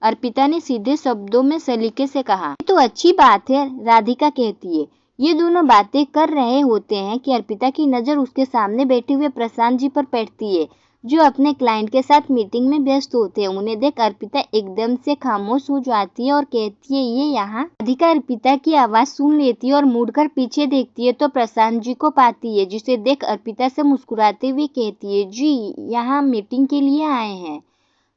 अर्पिता ने सीधे शब्दों में सलीके से कहा। तो अच्छी बात है, राधिका कहती है। ये दोनों बातें कर रहे होते हैं कि अर्पिता की नज़र उसके सामने बैठे हुए प्रशांत जी पर पड़ती है, जो अपने क्लाइंट के साथ मीटिंग में व्यस्त होते हैं। उन्हें देख अर्पिता एकदम से खामोश हो जाती है और कहती है, ये यहाँ। राधिका अर्पिता की आवाज़ सुन लेती है और मुड़कर पीछे देखती है तो प्रशांत जी को पाती है, जिसे देख अर्पिता से मुस्कुराते हुए कहती है, जी यहाँ मीटिंग के लिए आए हैं।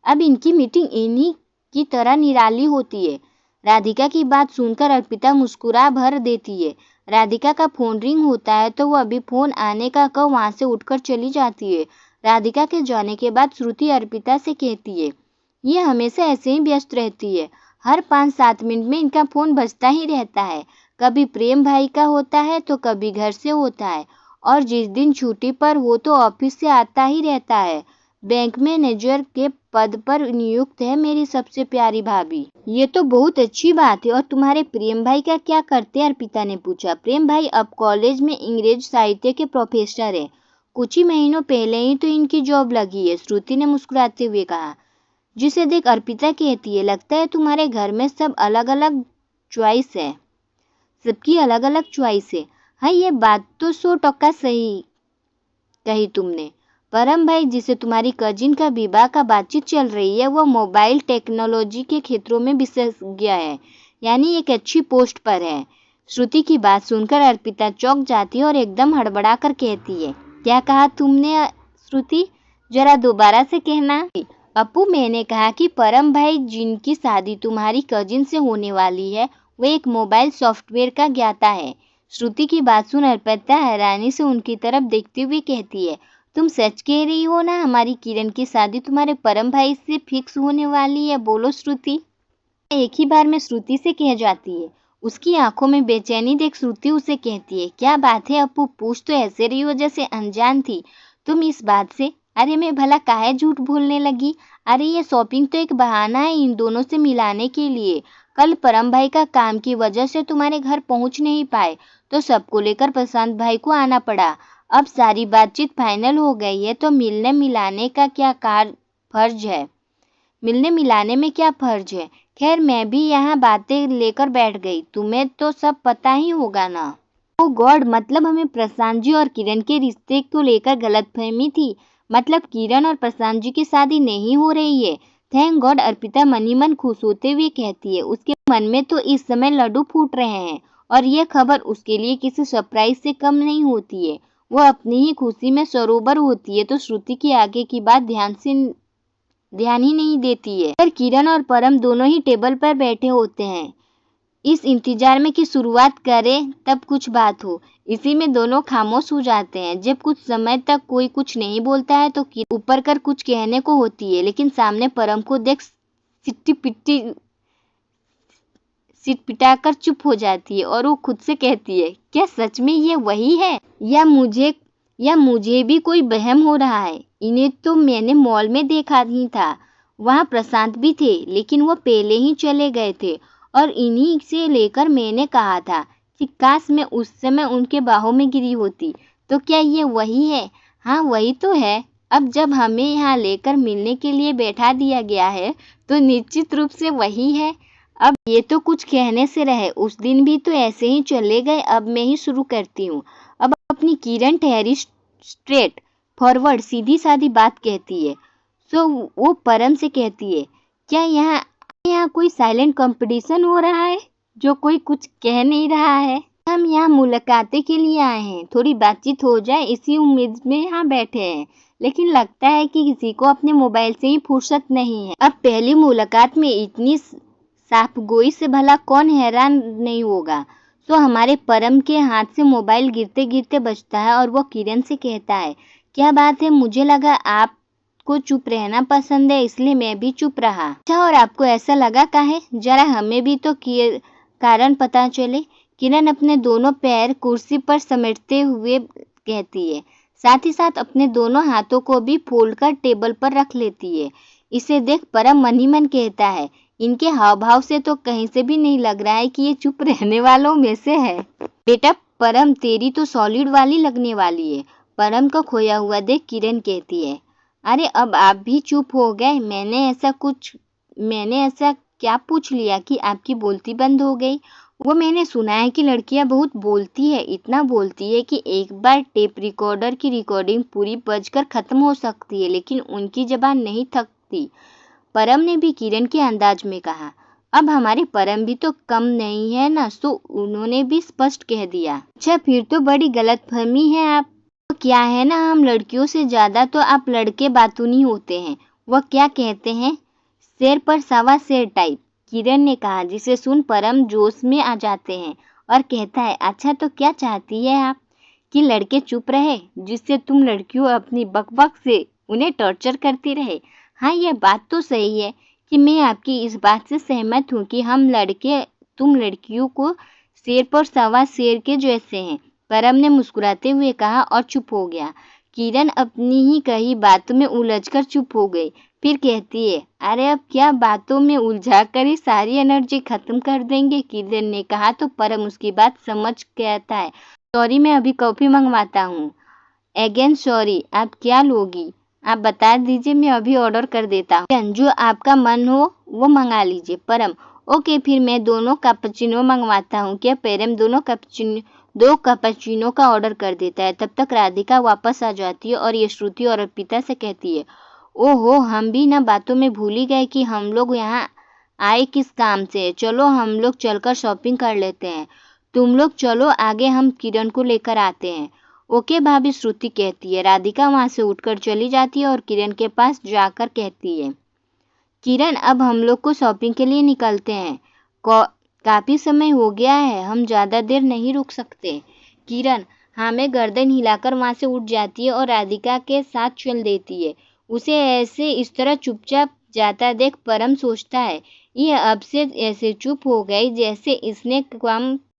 अब इनकी मीटिंग इन्हीं की तरह निराली होती है। राधिका की बात सुनकर अर्पिता मुस्कुरा भर देती है। राधिका का फोन रिंग होता है तो वो अभी फोन आने का कह वहां से उठकर चली जाती है। राधिका के जाने के बाद श्रुति अर्पिता से कहती है, ये हमेशा ऐसे ही व्यस्त रहती है, हर 5-7 मिनट में इनका फोन बजता ही रहता है। कभी प्रेम भाई का होता है तो कभी घर से होता है, और जिस दिन छुट्टी पर हो तो ऑफिस से आता ही रहता है। बैंक मैनेजर के पद पर नियुक्त है मेरी सबसे प्यारी भाभी। ये तो बहुत अच्छी बात है। और तुम्हारे प्रेम भाई का क्या करते हैं? अर्पिता ने पूछा। प्रेम भाई अब कॉलेज में अंग्रेज साहित्य के प्रोफेसर है, कुछ ही महीनों पहले ही तो इनकी जॉब लगी है, श्रुति ने मुस्कुराते हुए कहा। जिसे देख अर्पिता कहती है, लगता है तुम्हारे घर में सब अलग अलग चॉइस है, सबकी अलग अलग चॉइस है। हाँ ये बात तो 100% सही कही तुमने। परम भाई, जिसे तुम्हारी कजिन का विवाह का बातचीत चल रही है, वो मोबाइल टेक्नोलॉजी के क्षेत्रों में विशेषज्ञ है, यानी एक अच्छी पोस्ट पर है। श्रुति की बात सुनकर अर्पिता चौंक जाती है और एकदम हड़बड़ा कर कहती है, क्या कहा तुमने श्रुति, जरा दोबारा से कहना। अपू, मैंने कहा कि परम भाई जिनकी शादी तुम्हारी कजिन से होने वाली है, वो एक मोबाइल सॉफ्टवेयर का ज्ञाता है। श्रुति की बात सुन अर्पिता हैरानी से उनकी तरफ देखते हुए कहती है, तुम सच कह रही हो ना, हमारी किरण की शादी तुम्हारे परम भाई से फिक्स होने वाली है? बोलो श्रुति। एक ही बार में श्रुति से कह जाती है। उसकी आंखों में बेचैनी देख श्रुति उसे कहती है, क्या बात है अपू, पूछ तो ऐसे रही हो जैसे अनजान थी तुम इस बात से। अरे मैं भला काहे झूठ बोलने लगी। अरे ये शॉपिंग तो एक बहाना है इन दोनों से मिलाने के लिए। कल परम भाई का काम की वजह से तुम्हारे घर पहुंच नहीं पाए तो सबको लेकर प्रशांत भाई को आना पड़ा। अब सारी बातचीत फाइनल हो गई है तो मिलने मिलाने में क्या फर्ज है। खैर मैं भी यहाँ बातें लेकर बैठ गई, तुम्हें तो सब पता ही होगा ना। ओ गॉड, मतलब हमें प्रशांत जी और किरण के रिश्ते को लेकर गलतफहमी थी, मतलब किरण और प्रशांत जी की शादी नहीं हो रही है। थैंक गॉड, अर्पिता मनी मन खुश होते हुए कहती है। उसके मन में तो इस समय लड्डू फूट रहे हैं और ये खबर उसके लिए किसी सरप्राइज से कम नहीं होती है। वो अपनी ही खुशी में सरोवर होती है तो श्रुति की आगे की बात ध्यान ही नहीं देती है। पर किरण और परम दोनों ही टेबल पर बैठे होते हैं, इस इंतजार में कि शुरुआत करें तब कुछ बात हो। इसी में दोनों खामोश हो जाते हैं। जब कुछ समय तक कोई कुछ नहीं बोलता है तो ऊपर कर कुछ कहने को होती है, लेकिन सामने परम को देख सिट पिटाकर चुप हो जाती है और वो खुद से कहती है, क्या सच में ये वही है या मुझे भी कोई वहम हो रहा है। इन्हें तो मैंने मॉल में देखा ही था, वहाँ प्रशांत भी थे, लेकिन वो पहले ही चले गए थे और इन्हीं से लेकर मैंने कहा था कि काश मैं उस समय उनके बाहों में गिरी होती। तो क्या ये वही है? हाँ, वही तो है। अब जब हमें यहाँ लेकर मिलने के लिए बैठा दिया गया है तो निश्चित रूप से वही है। अब ये तो कुछ कहने से रहे, उस दिन भी तो ऐसे ही चले गए। अब मैं ही शुरू करती हूँ। अब अपनी किरण ठहरी स्ट्रेट फॉरवर्ड सीधी सादी बात कहती है। सो वो परम से कहती है, क्या यहाँ कोई साइलेंट कंपटीशन हो रहा है जो कोई कुछ कह नहीं रहा है? हम यहाँ मुलाकातें के लिए आए हैं, थोड़ी बातचीत हो जाए इसी उम्मीद में यहाँ बैठे हैं, लेकिन लगता है कि किसी को अपने मोबाइल से ही फुर्सत नहीं है। अब पहली मुलाकात में इतनी साफगोई से भला कौन हैरान नहीं होगा। तो हमारे परम के हाथ से मोबाइल गिरते गिरते बजता है और वो किरण से कहता है, क्या बात है, मुझे लगा आपको चुप रहना पसंद है, इसलिए मैं भी चुप रहा। अच्छा, और आपको ऐसा लगा काहे? जरा हमें भी तो कारण पता चले। किरण अपने दोनों पैर कुर्सी पर समेटते हुए कहती है, साथ ही साथ अपने दोनों हाथों को भी फोल्डकर टेबल पर रख लेती है। इसे देख परम मन ही मन कहता है, इनके हाव भाव से तो कहीं से भी नहीं लग रहा है कि ये चुप रहने वालों में से है। बेटा परम, तेरी तो सॉलिड वाली लगने वाली है। परम को खोया हुआ देख किरण कहती है, अरे अब आप भी चुप हो गए। मैंने ऐसा क्या पूछ लिया कि आपकी बोलती बंद हो गई? वो मैंने सुना है कि लड़कियां बहुत बोलती है, इतना बोलती है कि एक बार टेप रिकॉर्डर की रिकॉर्डिंग पूरी बजकर खत्म हो सकती है, लेकिन उनकी जबान नहीं थकती। परम ने भी किरण के अंदाज में कहा। अब हमारे परम भी तो कम नहीं है ना, सो उन्होंने भी स्पष्ट कह दिया, अच्छा फिर तो बड़ी गलतफहमी है आप। तो क्या है ना, हम लड़कियों से ज्यादा तो आप लड़के बातूनी होते हैं। वह क्या कहते हैं, शेर पर सवा शेर टाइप, किरण ने कहा, जिसे सुन परम जोश में आ जाते हैं और कहता है, अच्छा तो क्या चाहती है आप कि लड़के चुप रहे, जिससे तुम लड़कियों अपनी बकबक से उन्हें टॉर्चर करती रहे? हाँ, यह बात तो सही है कि मैं आपकी इस बात से सहमत हूँ कि तुम लड़कियों को शेर पर सवा शेर के जैसे हैं। परम ने मुस्कुराते हुए कहा और चुप हो गया। किरण अपनी ही कही बातों में उलझकर चुप हो गई। फिर कहती है, अरे अब क्या बातों में उलझा कर ही सारी एनर्जी खत्म कर देंगे? किरण ने कहा तो परम उसकी बात समझ कहता है, सॉरी मैं अभी कॉफी मंगवाता हूँ। अगेन सॉरी, आप क्या लोगी? आप बता दीजिए, मैं अभी ऑर्डर कर देता हूँ। जो आपका मन हो वो मंगा लीजिए। परम, ओके फिर मैं दोनों कैपुचिनो मंगवाता हूँ। क्या परम दो कैपुचिनो का ऑर्डर कर देता है। तब तक राधिका वापस आ जाती है और ये श्रुति और अर्पिता से कहती है, ओहो हम भी ना बातों में भूल ही गए कि हम लोग यहाँ आए किस काम से। चलो हम लोग चलकर शॉपिंग कर लेते हैं। तुम लोग चलो आगे, हम किरण को लेकर आते हैं। ओके भाभी, श्रुति कहती है। राधिका वहाँ से उठकर चली जाती है और किरण के पास जाकर कहती है, किरण अब हम लोग को शॉपिंग के लिए निकलते हैं। काफी समय हो गया है, हम ज्यादा देर नहीं रुक सकते। किरण हाँ में गर्दन हिलाकर वहाँ से उठ जाती है और राधिका के साथ चल देती है। उसे ऐसे इस तरह चुपचाप जाता देख परम सोचता है, ये अब से ऐसे चुप हो गई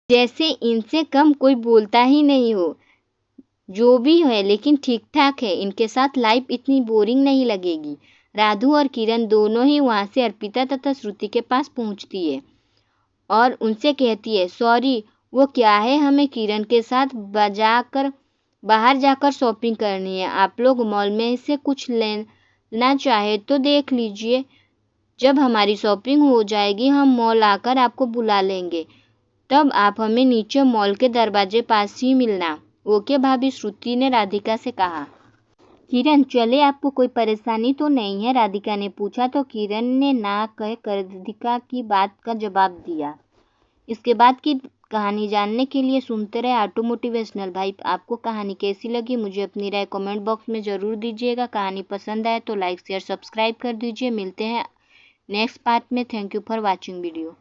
जैसे इनसे कम कोई बोलता ही नहीं हो। जो भी है लेकिन ठीक ठाक है, इनके साथ लाइफ इतनी बोरिंग नहीं लगेगी। राधु और किरण दोनों ही वहाँ से अर्पिता तथा श्रुति के पास पहुँचती है और उनसे कहती है, सॉरी वो क्या है, हमें किरण के साथ बाहर जाकर शॉपिंग करनी है। आप लोग मॉल में से कुछ लेना चाहे तो देख लीजिए। जब हमारी शॉपिंग हो जाएगी हम मॉल आकर आपको बुला लेंगे, तब आप हमें नीचे मॉल के दरवाजे पास ही मिलना। ओके भाभी, श्रुति ने राधिका से कहा। किरण चले, आपको कोई परेशानी तो नहीं है? राधिका ने पूछा तो किरण ने ना कहकर राधिका की बात का जवाब दिया। इसके बाद की कहानी जानने के लिए सुनते रहे ऑटोमोटिवेशनल भाई। आपको कहानी कैसी लगी मुझे अपनी राय कमेंट बॉक्स में ज़रूर दीजिएगा। कहानी पसंद आए तो लाइक शेयर सब्सक्राइब कर दीजिए। मिलते हैं नेक्स्ट पार्ट में। Thank you for watching video.